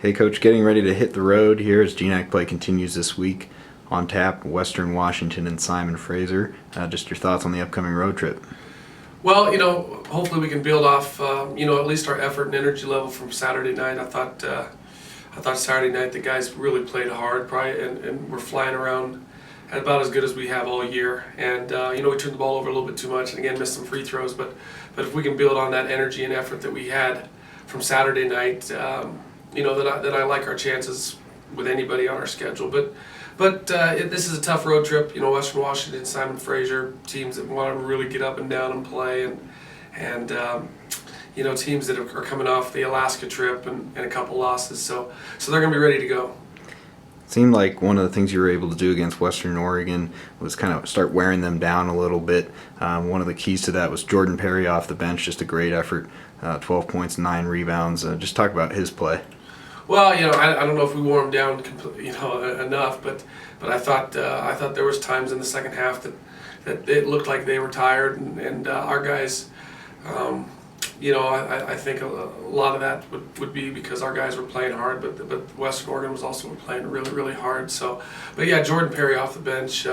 Hey, Coach, getting ready to hit the road here as GNAC play continues this week. On tap, Western Washington and Simon Fraser. Just your thoughts on the upcoming road trip. Well, hopefully we can build off, at least our effort and energy level from Saturday night. I thought Saturday night the guys really played hard, probably, and were flying around about as good as we have all year. And we turned the ball over a little bit too much, and again missed some free throws. But if we can build on that energy and effort that we had from Saturday night, then I like our chances with anybody on our schedule. But this is a tough road trip. Western Washington, Simon Fraser, teams that want to really get up and down and play, and teams that are coming off the Alaska trip and a couple losses. So they're going to be ready to go. Seemed like one of the things you were able to do against Western Oregon was kind of start wearing them down a little bit. One of the keys to that was Jordan Perry off the bench, just a great effort, 12 points, 9 rebounds. Just talk about his play. Well, I don't know if we wore them down, enough, but I thought there was times in the second half that it looked like they were tired, and our guys, I think a lot of that would be because our guys were playing hard, but Western Oregon was also playing really, really hard. So, but yeah, Jordan Perry off the bench,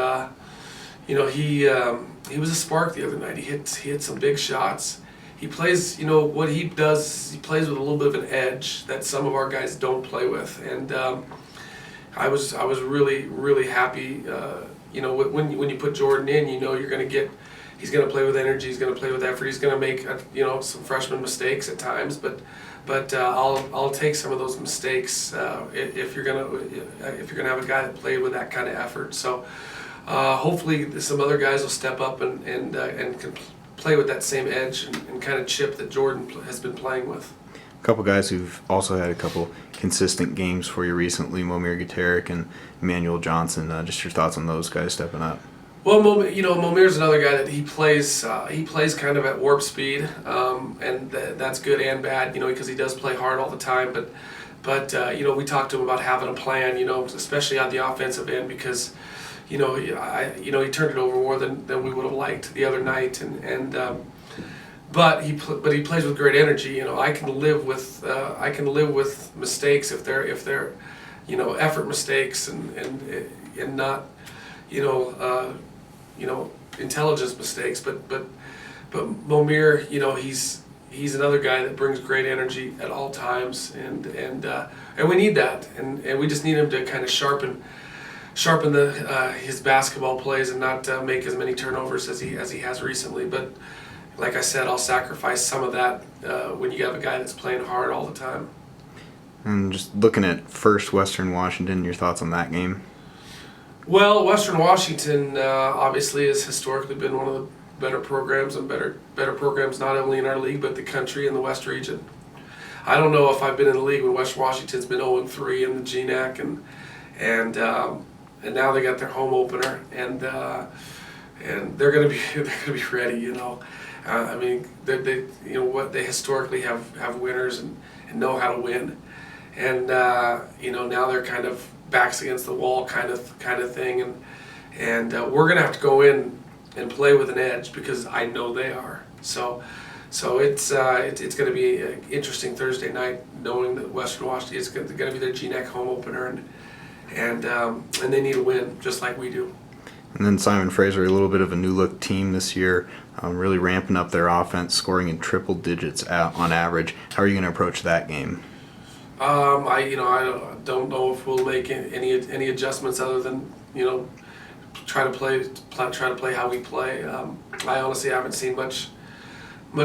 he was a spark the other night. He hit some big shots. He plays, what he does, he plays with a little bit of an edge that some of our guys don't play with. And I was really, really happy, when you put Jordan in, you're going to get, he's going to play with energy, he's going to play with effort, he's going to make, some freshman mistakes at times, but I'll take some of those mistakes if you're going to have a guy that played with that kind of effort. So hopefully some other guys will step up and can play with that same edge and kind of chip that Jordan has been playing with. A couple guys who've also had a couple consistent games for you recently, Momir Gataric and Emmanuel Johnson. Just your thoughts on those guys stepping up. Well, Momir's another guy that he plays kind of at warp speed, and that's good and bad, because he does play hard all the time. But we talked to him about having a plan, especially on the offensive end, because he turned it over more than we would have liked the other night, but he plays with great energy. I can live with mistakes if they're effort mistakes and not intelligence mistakes. But Momir, he's another guy that brings great energy at all times, and we need that, and we just need him to kind of sharpen his basketball plays and not make as many turnovers as he has recently. But like I said, I'll sacrifice some of that when you have a guy that's playing hard all the time. And just looking at first Western Washington, your thoughts on that game? Well, Western Washington obviously has historically been one of the better programs and better programs not only in our league but the country and the West region. I don't know if I've been in the league when Western Washington's been 0-3 in the GNAC, and now they got their home opener, and they're gonna be ready. They historically have winners and know how to win, and now they're kind of backs against the wall kind of thing, and we're gonna have to go in and play with an edge because I know they are. So it's gonna be an interesting Thursday night, knowing that Western Washington is gonna be their GNAC home opener, and they need a win just like we do. And then Simon Fraser, a little bit of a new look team this year, really ramping up their offense, scoring in triple digits on average. How are you going to approach that game? I don't know if we'll make any adjustments other than try to play how we play. I honestly haven't seen much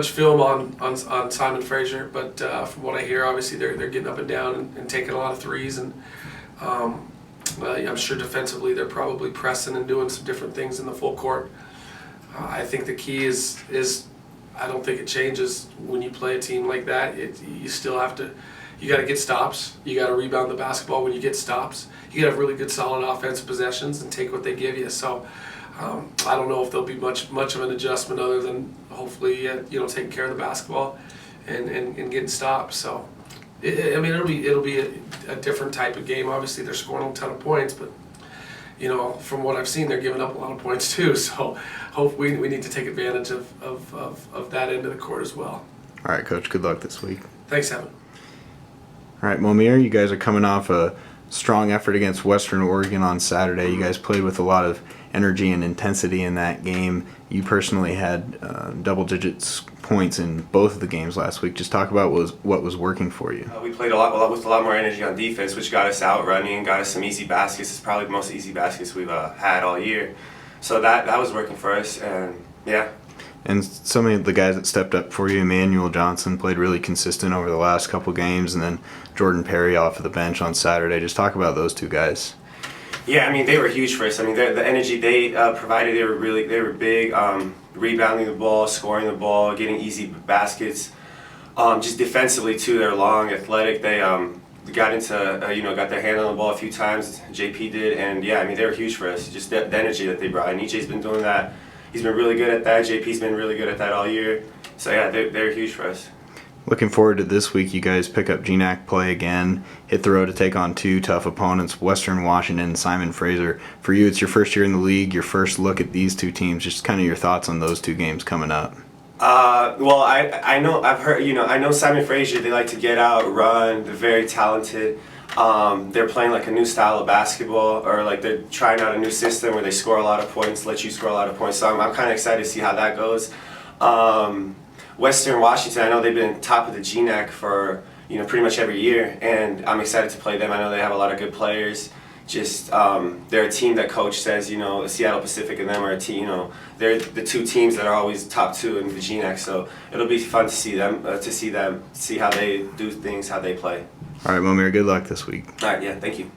film on Simon Fraser, but from what I hear, obviously they're getting up and down and taking a lot of threes, and I'm sure defensively they're probably pressing and doing some different things in the full court. I think the key is I don't think it changes when you play a team like that. You still have to. You got to get stops. You got to rebound the basketball when you get stops. You got to have really good, solid offensive possessions and take what they give you. So I don't know if there'll be much of an adjustment other than hopefully taking care of the basketball and getting stops. So it'll be a different type of game. Obviously they're scoring a ton of points, but from what I've seen, they're giving up a lot of points too. So hopefully we need to take advantage of that end of the court as well. All right, Coach. Good luck this week. Thanks, Evan. All right, Momir, you guys are coming off a strong effort against Western Oregon on Saturday. You guys played with a lot of energy and intensity in that game. You personally had double digits points in both of the games last week. Just talk about what was working for you. We played a lot with a lot more energy on defense, which got us out running, got us some easy baskets. It's probably the most easy baskets we've had all year. So that was working for us, and yeah. And some of the guys that stepped up for you, Emmanuel Johnson, played really consistent over the last couple games, and then Jordan Perry off of the bench on Saturday. Just talk about those two guys. Yeah, I mean, they were huge for us. I mean, the energy they provided, they were big, rebounding the ball, scoring the ball, getting easy baskets. Just defensively too, they're long, athletic. They got into got their hand on the ball a few times. JP did, and yeah, I mean, they were huge for us. Just the energy that they brought. And EJ's been doing that. He's been really good at that. JP's been really good at that all year. So yeah, they're huge for us. Looking forward to this week. You guys pick up GNAC play again, hit the road to take on two tough opponents, Western Washington and Simon Fraser. For you, it's your first year in the league, your first look at these two teams. Just kind of your thoughts on those two games coming up. Well, I know Simon Fraser. They like to get out, run. They're very talented. They're playing like a new style of basketball, or like they're trying out a new system where they score a lot of points, let you score a lot of points. So I'm kind of excited to see how that goes. Western Washington, I know they've been top of the GNAC for pretty much every year, and I'm excited to play them. I know they have a lot of good players. Just they're a team that coach says Seattle Pacific and them are a team. They're the two teams that are always top two in the GNAC. So it'll be fun to see them, see how they do things, how they play. All right, Momir, good luck this week. All right, yeah, thank you.